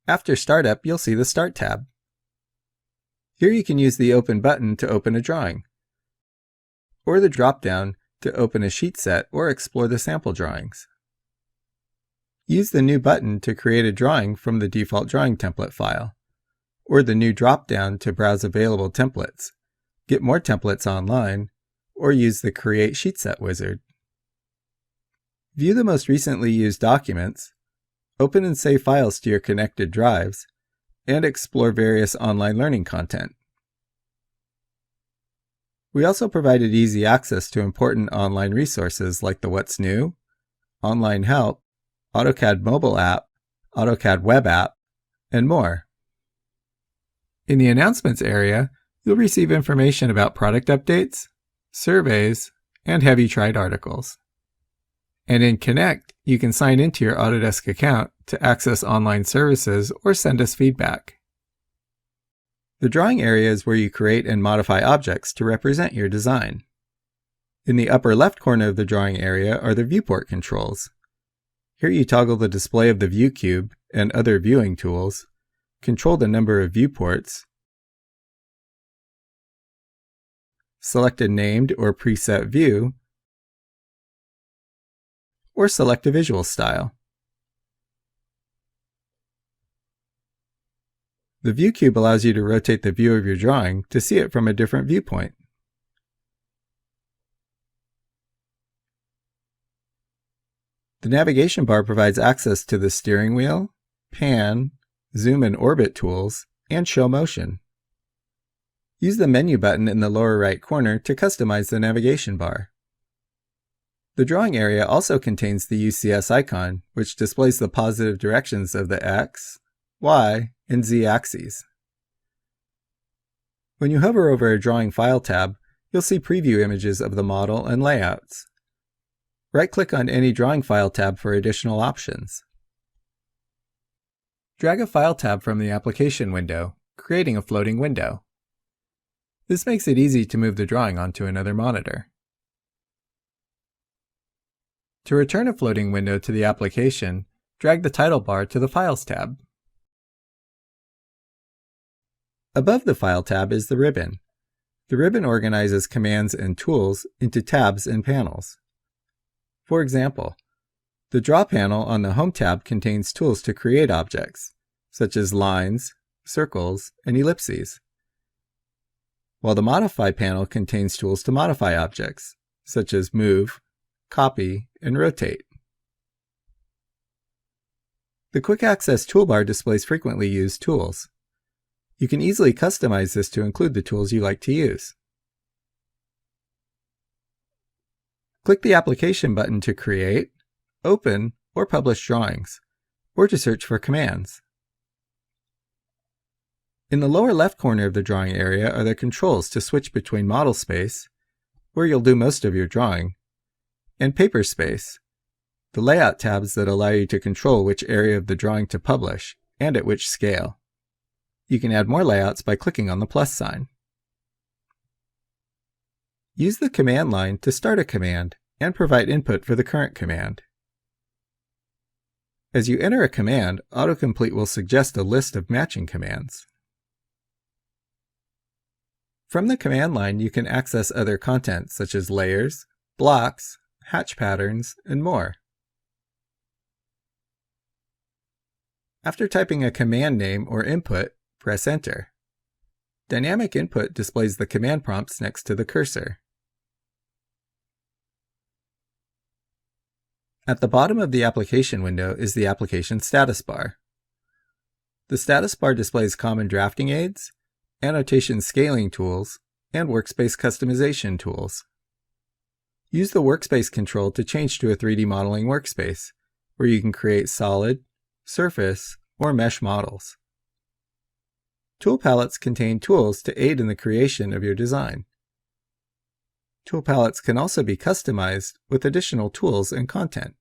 After startup, you'll see the Start tab. Here you can use the Open button to open a drawing, or the drop-down to open a sheet set or explore the sample drawings. Use the New button to create a drawing from the default drawing template file, or the New drop-down to browse available templates, get more templates online, or use the Create Sheet Set wizard. View the most recently used documents, open and save files to your connected drives, and explore various online learning content. We also provided easy access to important online resources like the What's New, Online Help, AutoCAD Mobile App, AutoCAD Web App, and more. In the Announcements area, you'll receive information about product updates, surveys, and Have You Tried articles. And in Connect, you can sign into your Autodesk account to access online services or send us feedback. The drawing area is where you create and modify objects to represent your design. In the upper left corner of the drawing area are the viewport controls. Here you toggle the display of the view cube and other viewing tools, control the number of viewports, select a named or preset view, or select a visual style. The view cube allows you to rotate the view of your drawing to see it from a different viewpoint. The navigation bar provides access to the steering wheel, pan, zoom and orbit tools, and show motion. Use the menu button in the lower right corner to customize the navigation bar. The drawing area also contains the UCS icon, which displays the positive directions of the X, Y, and Z axes. When you hover over a Drawing File tab, you'll see preview images of the model and layouts. Right-click on any Drawing File tab for additional options. Drag a File tab from the Application window, creating a floating window. This makes it easy to move the drawing onto another monitor. To return a floating window to the application, drag the title bar to the Files tab. Above the File tab is the ribbon. The ribbon organizes commands and tools into tabs and panels. For example, the Draw panel on the Home tab contains tools to create objects, such as lines, circles, and ellipses, while the Modify panel contains tools to modify objects, such as Move, Copy, and Rotate. The Quick Access toolbar displays frequently used tools. You can easily customize this to include the tools you like to use. Click the Application button to create, open, or publish drawings, or to search for commands. In the lower left corner of the drawing area are the controls to switch between Model Space, where you'll do most of your drawing, and Paper Space, the layout tabs that allow you to control which area of the drawing to publish and at which scale. You can add more layouts by clicking on the plus sign. Use the command line to start a command and provide input for the current command. As you enter a command, autocomplete will suggest a list of matching commands. From the command line, you can access other content such as layers, blocks, hatch patterns, and more. After typing a command name or input, press Enter. Dynamic Input displays the command prompts next to the cursor. At the bottom of the application window is the application status bar. The status bar displays common drafting aids, annotation scaling tools, and workspace customization tools. Use the workspace control to change to a 3D modeling workspace, where you can create solid, surface, or mesh models. Tool palettes contain tools to aid in the creation of your design. Tool palettes can also be customized with additional tools and content.